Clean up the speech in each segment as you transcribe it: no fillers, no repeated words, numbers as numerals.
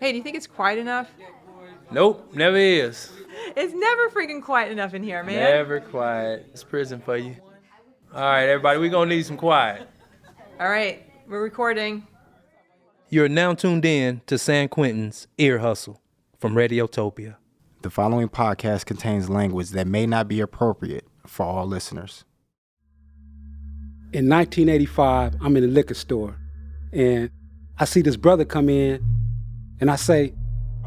Hey, do you think it's quiet enough? Nope, never is. It's never freaking quiet enough in here, man. Never quiet. It's prison for you. All right, everybody, we're going to need some quiet. All right, we're recording. You're now tuned in to San Quentin's Ear Hustle from Radiotopia. The following podcast contains language that may not be appropriate for all listeners. In 1985, I'm in a liquor store, and I see this brother come in, and I say,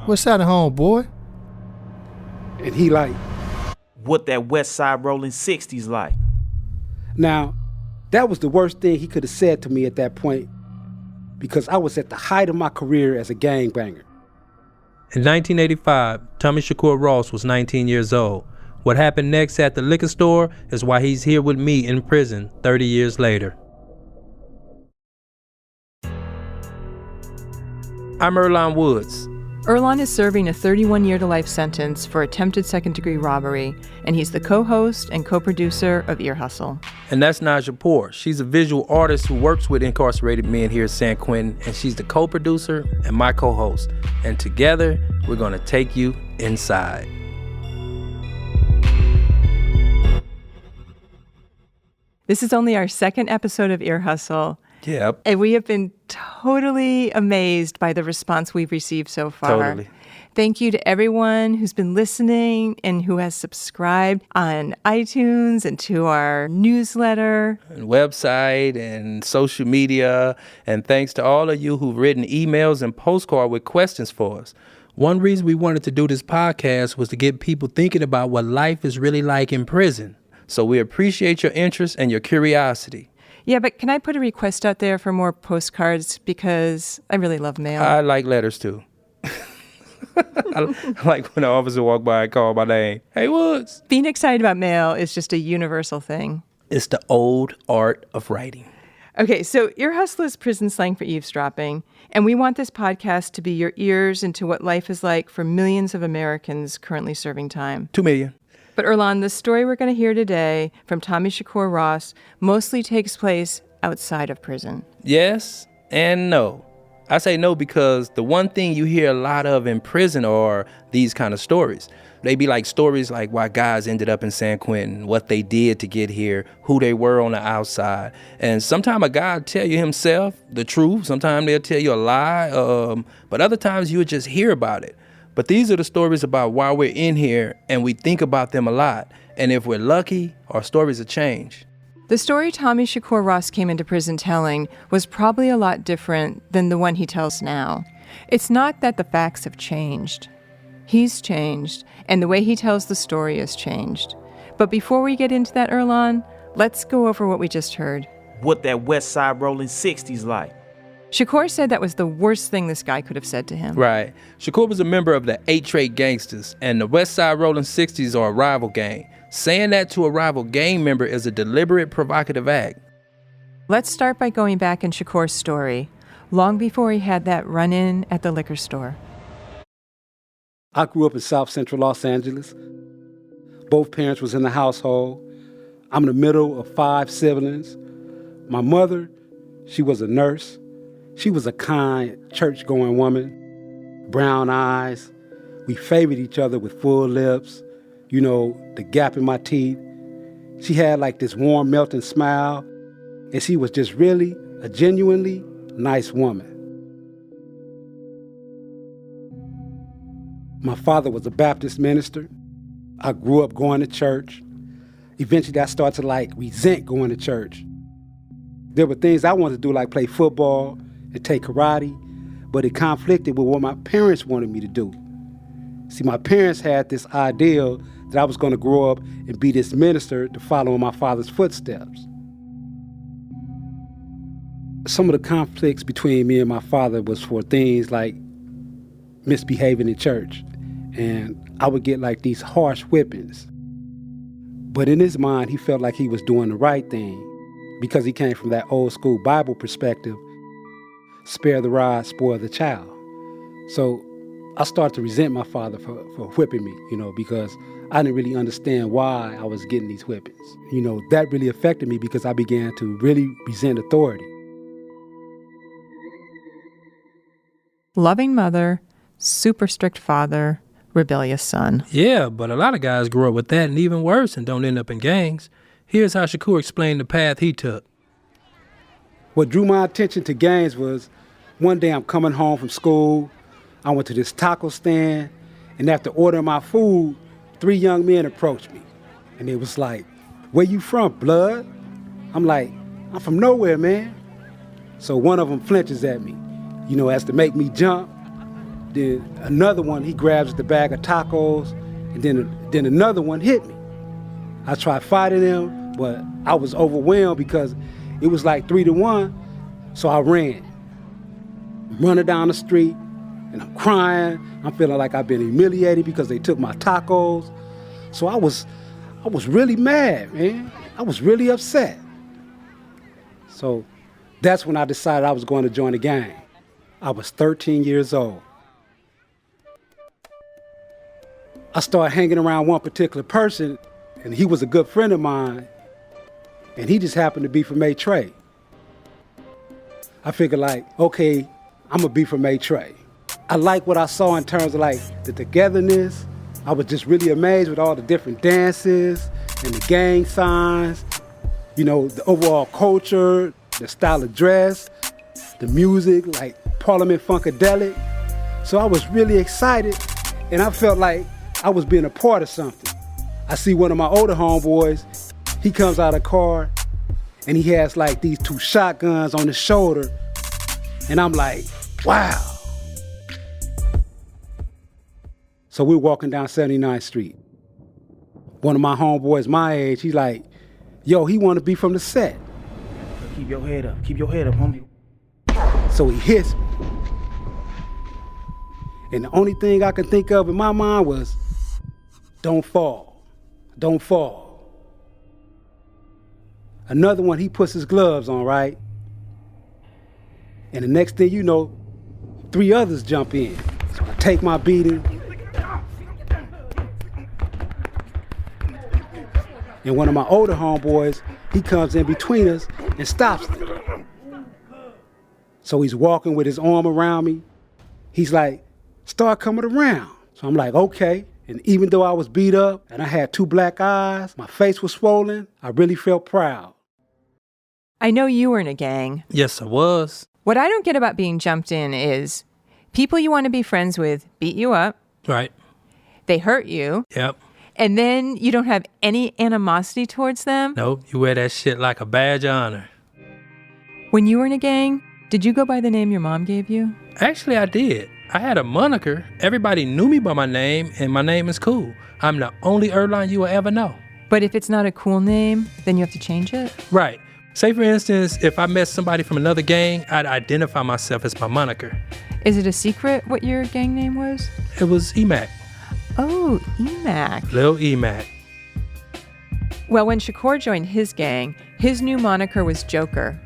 "What's that at home, boy?" And he like, "What that West Side Rolling 60s like?" Now, that was the worst thing he could have said to me at that point, because I was at the height of my career as a gangbanger. In 1985, Tommy Shakur Ross was 19 years old. What happened next at the liquor store is why he's here with me in prison 30 years later. I'm Earlonne Woods. Earlonne is serving a 31-year-to-life sentence for attempted second-degree robbery, and he's the co-host and co-producer of Ear Hustle. And that's Nigel Poor. She's a visual artist who works with incarcerated men here at San Quentin, and she's the co-producer and my co-host. And together, we're going to take you inside. This is only our second episode of Ear Hustle. Yep. And we have been totally amazed by the response we've received so far. Totally. Thank you to everyone who's been listening and who has subscribed on iTunes and to our newsletter. And website and social media. And thanks to all of you who've written emails and postcards with questions for us. One reason we wanted to do this podcast was to get people thinking about what life is really like in prison. So we appreciate your interest and your curiosity. Yeah, but can I put a request out there for more postcards? Because I really love mail. I like letters, too. I like when the officer walk by and call my name. Hey, Woods. Being excited about mail is just a universal thing. It's the old art of writing. Okay, so Ear Hustle is prison slang for eavesdropping, and we want this podcast to be your ears into what life is like for millions of Americans currently serving time. 2 million. But Earlonne, the story we're going to hear today from Tommy Shakur Ross mostly takes place outside of prison. Yes and no. I say no because the one thing you hear a lot of in prison are these kind of stories. They be like stories like why guys ended up in San Quentin, what they did to get here, who they were on the outside. And sometimes a guy will tell you himself the truth. Sometimes they'll tell you a lie. But other times you would just hear about it. But these are the stories about why we're in here, and we think about them a lot. And if we're lucky, our stories will change. The story Tommy Shakur Ross came into prison telling was probably a lot different than the one he tells now. It's not that the facts have changed. He's changed, and the way he tells the story has changed. But before we get into that, Earlonne, let's go over what we just heard. "What that West Side Rolling 60s like?" Shakur said that was the worst thing this guy could have said to him. Right. Shakur was a member of the 8-Trait Gangsters, and the West Side Rolling 60s are a rival gang. Saying that to a rival gang member is a deliberate, provocative act. Let's start by going back in Shakur's story, long before he had that run-in at the liquor store. I grew up in South Central Los Angeles. Both parents was in the household. I'm in the middle of 5 siblings. My mother, she was a nurse. She was a kind, church-going woman, brown eyes. We favored each other with full lips, you know, the gap in my teeth. She had like this warm, melting smile, and she was just really a genuinely nice woman. My father was a Baptist minister. I grew up going to church. Eventually, I started to resent going to church. There were things I wanted to do, like play football and take karate, but it conflicted with what my parents wanted me to do. See, my parents had this ideal that I was going to grow up and be this minister to follow in my father's footsteps. Some of the conflicts between me and my father was for things like misbehaving in church, and I would get these harsh whippings. But in his mind, he felt like he was doing the right thing because he came from that old school Bible perspective. Spare the rod, spoil the child. So I started to resent my father for whipping me, because I didn't really understand why I was getting these whippings. That really affected me because I began to really resent authority. Loving mother, super strict father, rebellious son. Yeah, but a lot of guys grow up with that and even worse and don't end up in gangs. Here's how Shakur explained the path he took. What drew my attention to gangs was one day I'm coming home from school. I went to this taco stand, and after ordering my food, 3 young men approached me. And it was like, "Where you from, blood?" I'm like, "I'm from nowhere, man." So one of them flinches at me, as to make me jump. Then another one, he grabs the bag of tacos, and then another one hit me. I tried fighting him, but I was overwhelmed because it was like 3-1, so I ran. I'm running down the street, and I'm crying. I'm feeling like I've been humiliated because they took my tacos. So I was really mad, man. I was really upset. So that's when I decided I was going to join a gang. I was 13 years old. I started hanging around one particular person, and he was a good friend of mine, and he just happened to be from A-Trey. I figured okay, I'm gonna be from A-Trey. I like what I saw in terms of the togetherness. I was just really amazed with all the different dances and the gang signs, the overall culture, the style of dress, the music, like Parliament Funkadelic. So I was really excited, and I felt like I was being a part of something. I see one of my older homeboys, he comes out of the car, and he has these 2 shotguns on his shoulder, and I'm like, wow. So we're walking down 79th Street. One of my homeboys my age, he's like, "Yo, he want to be from the set." Keep your head up. Keep your head up, homie. So he hits me. And the only thing I could think of in my mind was, don't fall. Don't fall. Another one, he puts his gloves on, right? And the next thing you know, 3 others jump in. So I take my beating. And one of my older homeboys, he comes in between us and stops them. So he's walking with his arm around me. He's like, "Start coming around." So I'm like, okay. And even though I was beat up and I had 2 black eyes, my face was swollen, I really felt proud. I know you were in a gang. Yes, I was. What I don't get about being jumped in is people you want to be friends with beat you up. Right. They hurt you. Yep. And then you don't have any animosity towards them. Nope, you wear that shit like a badge of honor. When you were in a gang, did you go by the name your mom gave you? Actually, I did. I had a moniker. Everybody knew me by my name, and my name is cool. I'm the only Earlonne you will ever know. But if it's not a cool name, then you have to change it? Right. Say, for instance, if I met somebody from another gang, I'd identify myself as my moniker. Is it a secret what your gang name was? It was EMAC. Oh, EMAC. Lil EMAC. Well, when Shakur joined his gang, his new moniker was Joker.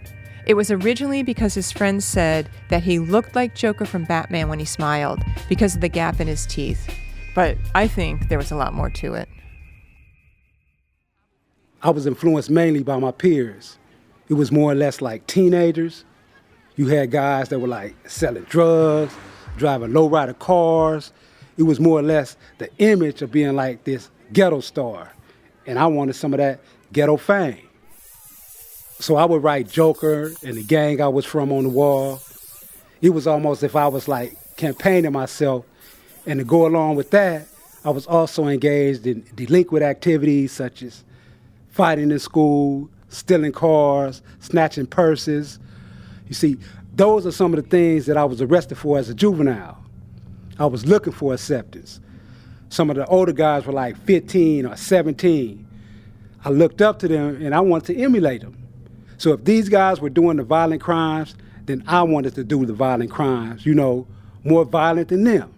It was originally because his friends said that he looked like Joker from Batman when he smiled because of the gap in his teeth. But I think there was a lot more to it. I was influenced mainly by my peers. It was more or less like teenagers. You had guys that were selling drugs, driving lowrider cars. It was more or less the image of being like this ghetto star. And I wanted some of that ghetto fame. So I would write Joker and the gang I was from on the wall. It was almost if I was campaigning myself. And to go along with that, I was also engaged in delinquent activities such as fighting in school, stealing cars, snatching purses. You see, those are some of the things that I was arrested for as a juvenile. I was looking for acceptance. Some of the older guys were 15 or 17. I looked up to them and I wanted to emulate them. So if these guys were doing the violent crimes, then I wanted to do the violent crimes, more violent than them.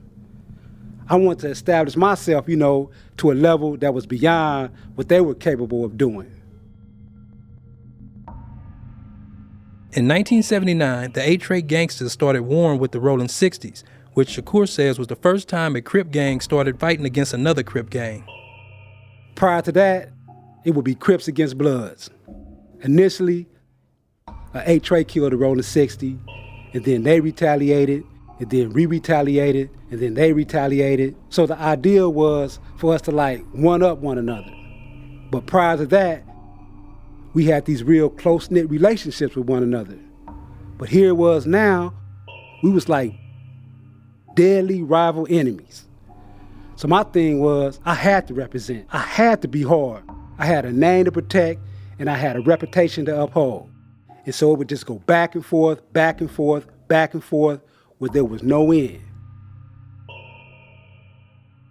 I wanted to establish myself, to a level that was beyond what they were capable of doing. In 1979, the A-Trey gangsters started warring with the Rolling 60s, which Shakur says was the first time a Crip gang started fighting against another Crip gang. Prior to that, it would be Crips against Bloods. Initially, A-Trey killed the Rolling 60, and then they retaliated, and then retaliated, and then they retaliated. So the idea was for us to like one-up one another. But prior to that, we had these real close-knit relationships with one another. But here it was now, we was like deadly rival enemies. So my thing was, I had to represent. I had to be hard. I had a name to protect, and I had a reputation to uphold. And so it would just go back and forth, back and forth, back and forth, where there was no end.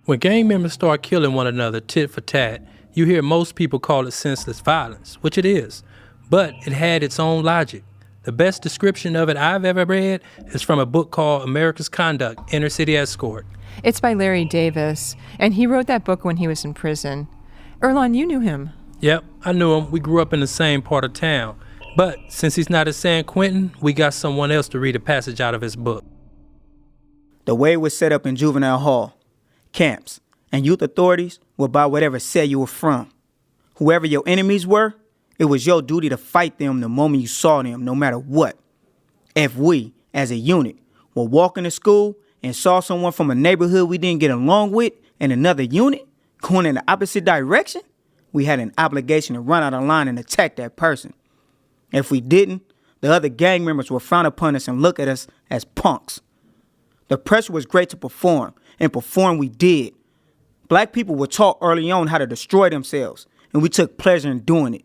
When gang members start killing one another tit for tat, you hear most people call it senseless violence, which it is. But it had its own logic. The best description of it I've ever read is from a book called America's Conduct, Inner City Escort. It's by Larry Davis, and he wrote that book when he was in prison. Earlonne, you knew him. Yep, I knew him. We grew up in the same part of town. But since he's not at San Quentin, we got someone else to read a passage out of his book. The way it was set up in juvenile hall, camps, and youth authorities were by whatever cell you were from. Whoever your enemies were, it was your duty to fight them the moment you saw them, no matter what. If we, as a unit, were walking to school and saw someone from a neighborhood we didn't get along with in another unit going in the opposite direction, we had an obligation to run out of line and attack that person. If we didn't, the other gang members would frown upon us and look at us as punks. The pressure was great to perform, and perform we did. Black people were taught early on how to destroy themselves, and we took pleasure in doing it.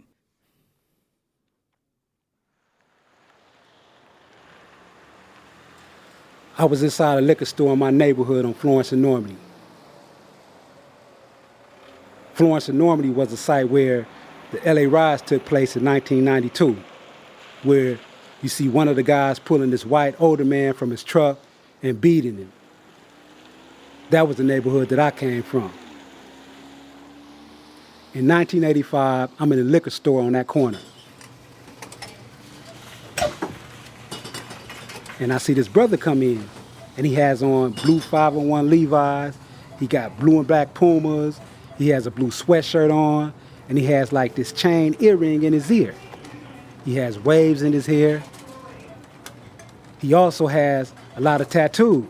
I was inside a liquor store in my neighborhood on Florence and Normandy. Florence and Normandy was the site where the LA riots took place in 1992, where you see one of the guys pulling this white older man from his truck and beating him. That was the neighborhood that I came from. In 1985, I'm in a liquor store on that corner. And I see this brother come in, and he has on blue 501 Levi's, he got blue and black Pumas, he has a blue sweatshirt on, and he has like this chain earring in his ear. He has waves in his hair. He also has a lot of tattoos.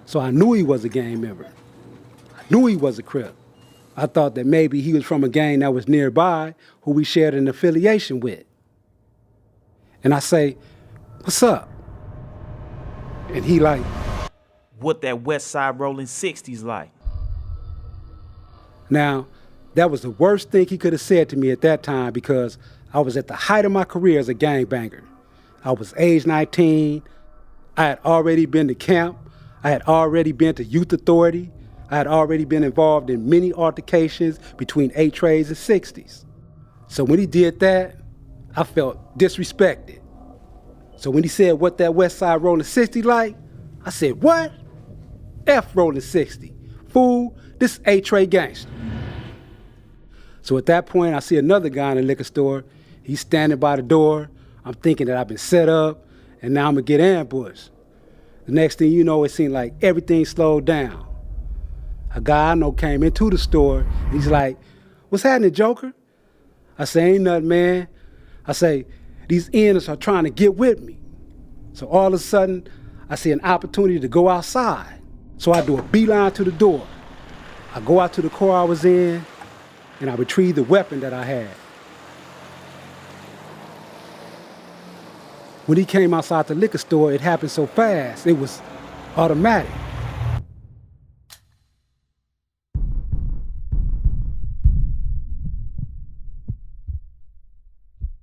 So I knew he was a gang member. I knew he was a Crip. I thought that maybe he was from a gang that was nearby who we shared an affiliation with. And I say, "What's up?" And he like, What that West Side rolling 60s like? now, that was the worst thing he could have said to me at that time because I was at the height of my career as a gangbanger. I was age 19. I had already been to camp. I had already been to youth authority. I had already been involved in many altercations between 8 trades and 60s. So when he did that, I felt disrespected. So when he said, "What that West Side rolling 60 like?" I said, "What? F rolling 60. Fool, this 8 trade gangster." So at that point, I see another guy in the liquor store. He's standing by the door. I'm thinking that I've been set up, and now I'm gonna get ambushed. The next thing you know, it seemed like everything slowed down. A guy I know came into the store, and he's like, "What's happening, Joker?" I say, "Ain't nothing, man." I say, "These N's are trying to get with me." So all of a sudden, I see an opportunity to go outside. So I do a beeline to the door. I go out to the car I was in, and I retrieve the weapon that I had. When he came outside the liquor store, it happened so fast, it was automatic.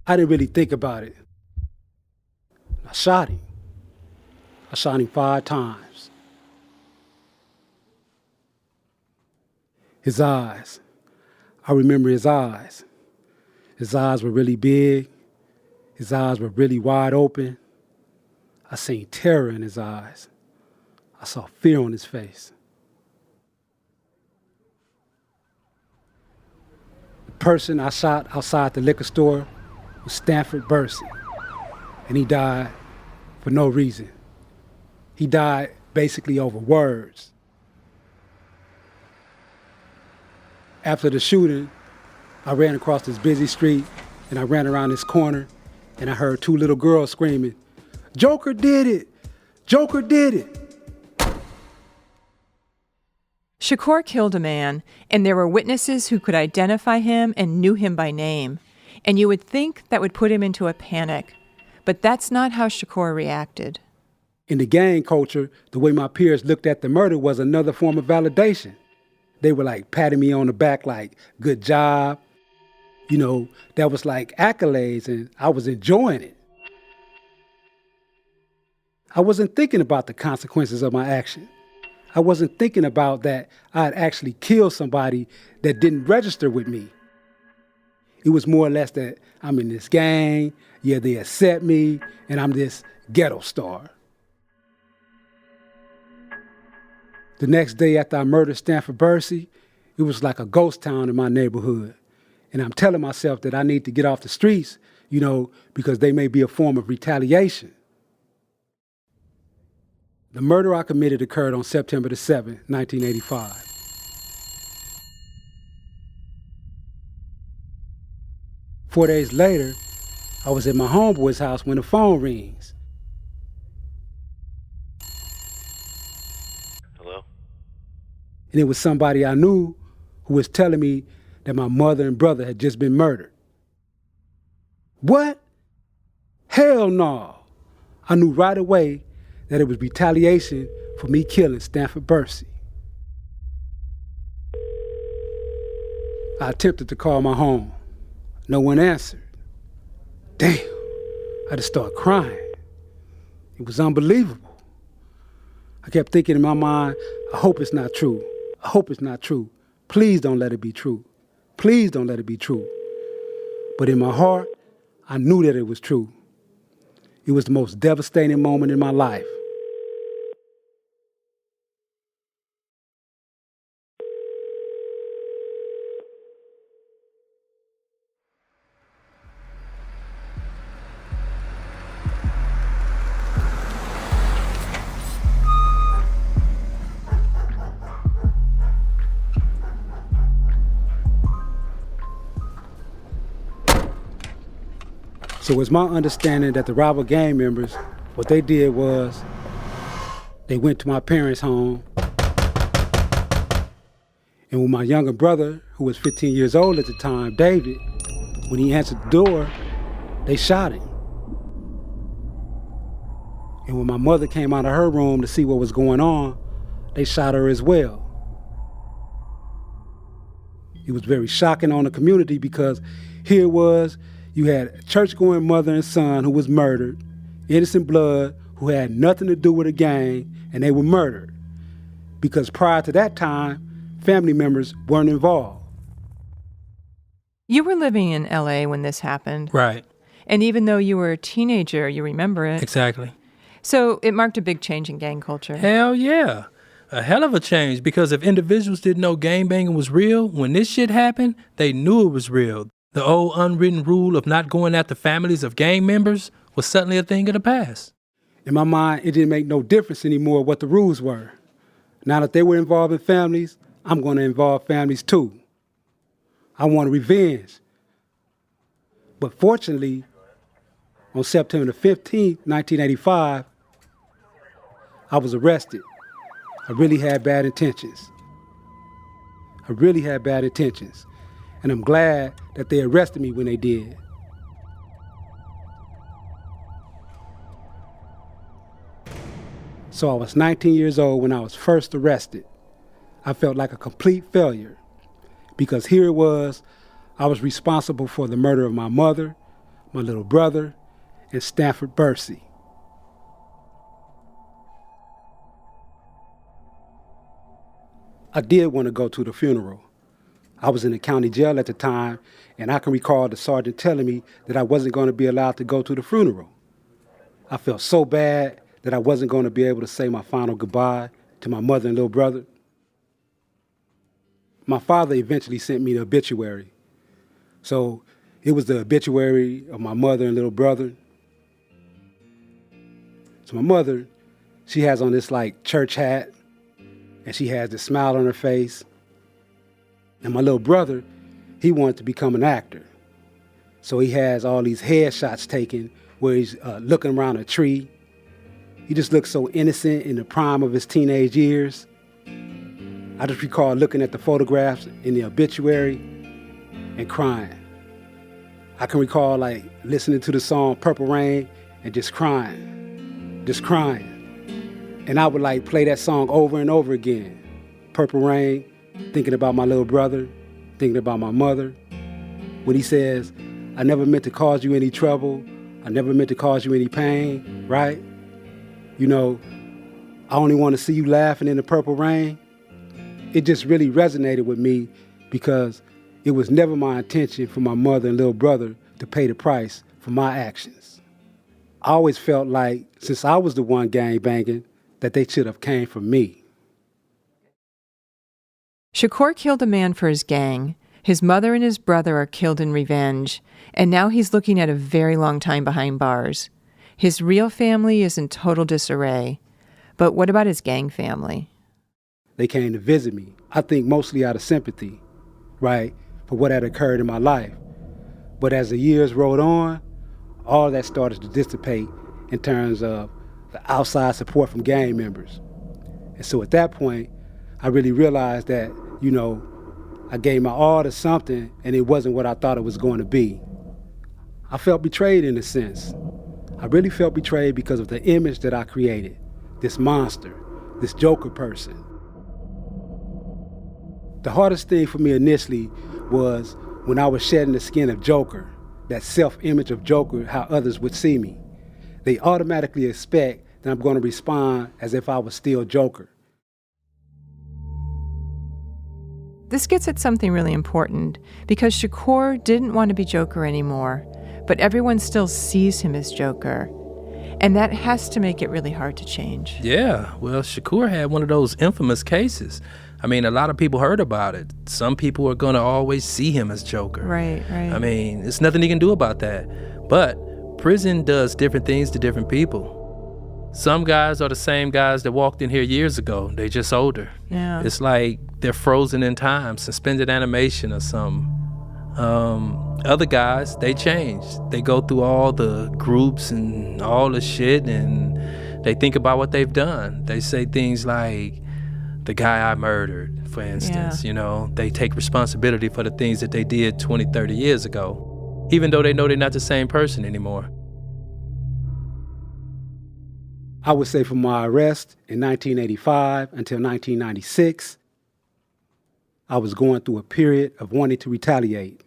I didn't really think about it. I shot him. I shot him 5 times. His eyes. I remember his eyes. His eyes were really big. His eyes were really wide open. I seen terror in his eyes. I saw fear on his face. The person I shot outside the liquor store was Stanford Bursey, and he died for no reason. He died basically over words. After the shooting, I ran across this busy street, and I ran around this corner, and I heard 2 little girls screaming, "Joker did it! Joker did it!" Shakur killed a man, and there were witnesses who could identify him and knew him by name. And you would think that would put him into a panic. But that's not how Shakur reacted. In the gang culture, the way my peers looked at the murder was another form of validation. They were like patting me on the back like, good job. You know, that was like accolades, and I was enjoying it. I wasn't thinking about the consequences of my action. I wasn't thinking about that I'd actually killed somebody that didn't register with me. It was more or less that I'm in this gang, yeah, they accept me, and I'm this ghetto star. The next day after I murdered Stanford Bursey, it was like a ghost town in my neighborhood. And I'm telling myself that I need to get off the streets, you know, because they may be a form of retaliation. The murder I committed occurred on September the 7th, 1985. Four days later, I was at my homeboy's house when the phone rings. Hello? And it was somebody I knew who was telling me that my mother and brother had just been murdered. What? Hell no. I knew right away that it was retaliation for me killing Stanford Bursey. I attempted to call my home. No one answered. Damn, I just started crying. It was unbelievable. I kept thinking in my mind, I hope it's not true. I hope it's not true. Please don't let it be true. Please don't let it be true. But in my heart, I knew that it was true. It was the most devastating moment in my life. So it's my understanding that the rival gang members, what they did was they went to my parents' home, and when my younger brother, who was 15 years old at the time, David, when he answered the door, they shot him. And when my mother came out of her room to see what was going on, they shot her as well. It was very shocking on the community because here it was, you had a church-going mother and son who was murdered, innocent blood, who had nothing to do with a gang, and they were murdered. Because prior to that time, family members weren't involved. You were living in L.A. when this happened. Right. And even though you were a teenager, you remember it. Exactly. So it marked a big change in gang culture. Hell yeah. A hell of a change, because if individuals didn't know gangbanging was real, when this shit happened, they knew it was real. The old unwritten rule of not going after families of gang members was suddenly a thing of the past. In my mind, it didn't make no difference anymore what the rules were. Now that they were involved in families, I'm going to involve families too. I wanted revenge. But fortunately, on September the 15th, 1985, I was arrested. I really had bad intentions. And I'm glad that they arrested me when they did. So I was 19 years old when I was first arrested. I felt like a complete failure because here it was, I was responsible for the murder of my mother, my little brother, and Stanford Bursey. I did want to go to the funeral. I was in the county jail at the time, and I can recall the sergeant telling me that I wasn't going to be allowed to go to the funeral. I felt so bad that I wasn't going to be able to say my final goodbye to my mother and little brother. My father eventually sent me the obituary. So it was the obituary of my mother and little brother. So my mother, she has on this like church hat, and she has this smile on her face. And my little brother, he wanted to become an actor. So he has all these headshots taken where he's looking around a tree. He just looks so innocent in the prime of his teenage years. I just recall looking at the photographs in the obituary and crying. I can recall like listening to the song Purple Rain and just crying. And I would like play that song over and over again. Purple Rain, thinking about my little brother, thinking about my mother. When he says, I never meant to cause you any trouble, I never meant to cause you any pain, right? You know, I only want to see you laughing in the purple rain. It just really resonated with me because it was never my intention for my mother and little brother to pay the price for my actions. I always felt like, since I was the one gang banging, that they should have came for me. Shakur killed a man for his gang. His mother and his brother are killed in revenge, and now he's looking at a very long time behind bars. His real family is in total disarray. But what about his gang family? They came to visit me, I think mostly out of sympathy, right, for what had occurred in my life. But as the years rolled on, all that started to dissipate in terms of the outside support from gang members. And so at that point, I really realized that, you know, I gave my all to something and it wasn't what I thought it was going to be. I felt betrayed in a sense. I really felt betrayed because of the image that I created, this monster, this Joker person. The hardest thing for me initially was when I was shedding the skin of Joker, that self-image of Joker, how others would see me. They automatically expect that I'm going to respond as if I was still Joker. This gets at something really important, because Shakur didn't want to be Joker anymore, but everyone still sees him as Joker. And that has to make it really hard to change. Yeah, well, Shakur had one of those infamous cases. I mean, a lot of people heard about it. Some people are going to always see him as Joker. Right. I mean, there's nothing he can do about that. But prison does different things to different people. Some guys are the same guys that walked in here years ago. They just older. Yeah. It's like they're frozen in time, suspended animation or something. Other guys, they change. They go through all the groups and all the shit, and they think about what they've done. They say things like, the guy I murdered, for instance, you know, they take responsibility for the things that they did 20, 30 years ago, even though they know they're not the same person anymore. I would say from my arrest in 1985 until 1996, I was going through a period of wanting to retaliate.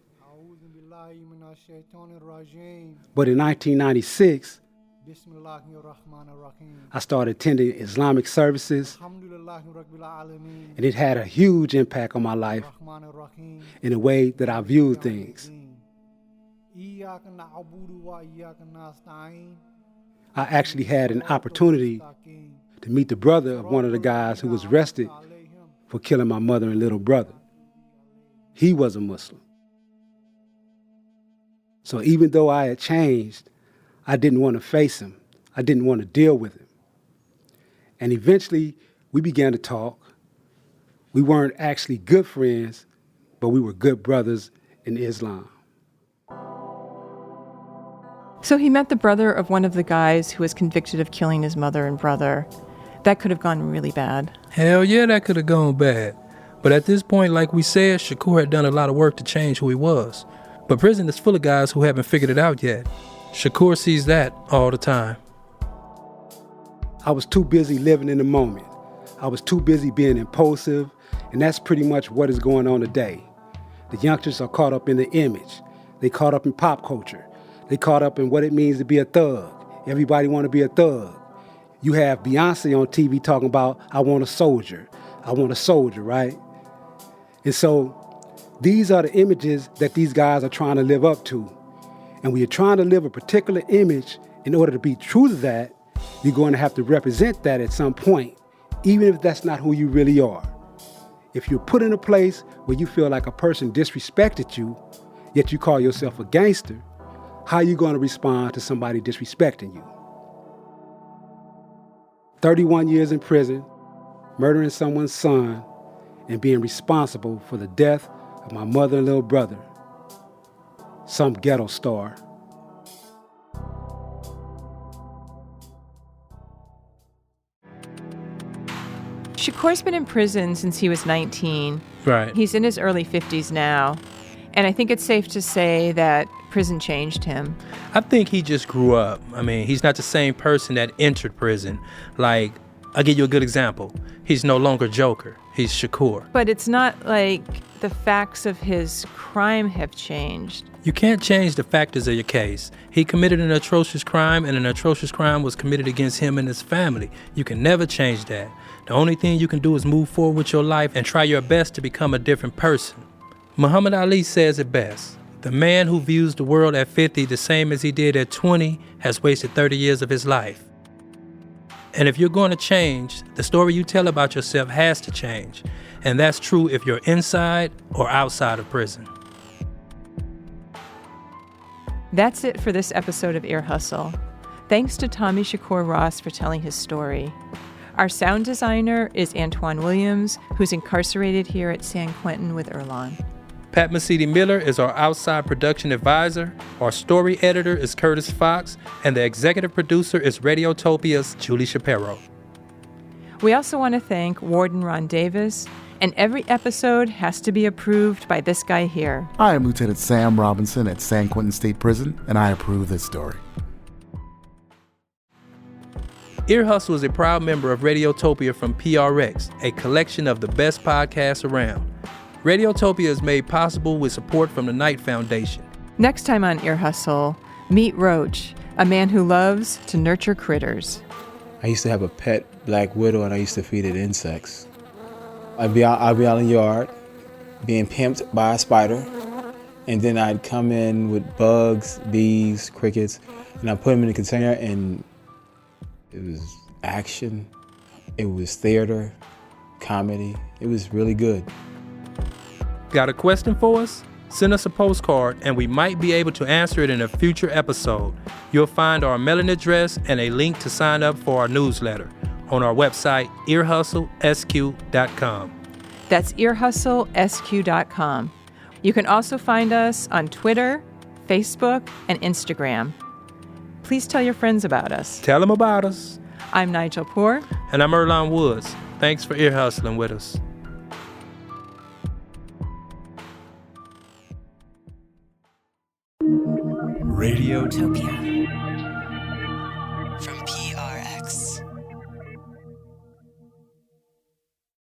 But in 1996, I started attending Islamic services, and it had a huge impact on my life in the way that I viewed things. I actually had an opportunity to meet the brother of one of the guys who was arrested for killing my mother and little brother. He was a Muslim. So even though I had changed, I didn't want to face him. I didn't want to deal with him. And eventually, we began to talk. We weren't actually good friends, but we were good brothers in Islam. So he met the brother of one of the guys who was convicted of killing his mother and brother. That could have gone really bad. Hell yeah, that could have gone bad. But at this point, like we said, Shakur had done a lot of work to change who he was. But prison is full of guys who haven't figured it out yet. Shakur sees that all the time. I was too busy living in the moment. I was too busy being impulsive, and that's pretty much what is going on today. The youngsters are caught up in the image. They caught up in pop culture. They caught up in what it means to be a thug. Everybody want to be a thug. You have Beyonce on TV talking about, I want a soldier, right? And so these are the images that these guys are trying to live up to. And when you're trying to live a particular image, in order to be true to that, you're going to have to represent that at some point, even if that's not who you really are. If you're put in a place where you feel like a person disrespected you, yet you call yourself a gangster, how are you going to respond to somebody disrespecting you? 31 years in prison, murdering someone's son, and being responsible for the death of my mother and little brother. Some ghetto star. Shakur's been in prison since he was 19. Right. He's in his early 50s now. And I think it's safe to say that prison changed him. I think he just grew up. I mean, he's not the same person that entered prison. Like, I'll give you a good example. He's no longer Joker. He's Shakur. But it's not like the facts of his crime have changed. You can't change the factors of your case. He committed an atrocious crime, and an atrocious crime was committed against him and his family. You can never change that. The only thing you can do is move forward with your life and try your best to become a different person. Muhammad Ali says it best. The man who views the world at 50 the same as he did at 20 has wasted 30 years of his life. And if you're going to change, the story you tell about yourself has to change. And that's true if you're inside or outside of prison. That's it for this episode of Ear Hustle. Thanks to Tommy Shakur Ross for telling his story. Our sound designer is Antwan Williams, who's incarcerated here at San Quentin with Earlonne. Pat Mesiti-Miller is our outside production advisor. Our story editor is Curtis Fox, and the executive producer is Radiotopia's Julie Shapiro. We also want to thank Warden Ron Davis, and every episode has to be approved by this guy here. I am Lieutenant Sam Robinson at San Quentin State Prison, and I approve this story. Ear Hustle is a proud member of Radiotopia from PRX, a collection of the best podcasts around. Radiotopia is made possible with support from the Knight Foundation. Next time on Ear Hustle, meet Roach, a man who loves to nurture critters. I used to have a pet black widow, and I used to feed it insects. I'd be out in the yard, being pimped by a spider, and then I'd come in with bugs, bees, crickets, and I'd put them in a container, and it was action, it was theater, comedy. It was really good. Got a question for us? Send us a postcard and we might be able to answer it in a future episode. You'll find our mailing address and a link to sign up for our newsletter on our website, earhustlesq.com. That's earhustlesq.com. You can also find us on Twitter, Facebook, and Instagram. Please tell your friends about us. Tell them about us. I'm Nigel Poor. And I'm Earlonne Woods. Thanks for ear hustling with us. Radiotopia.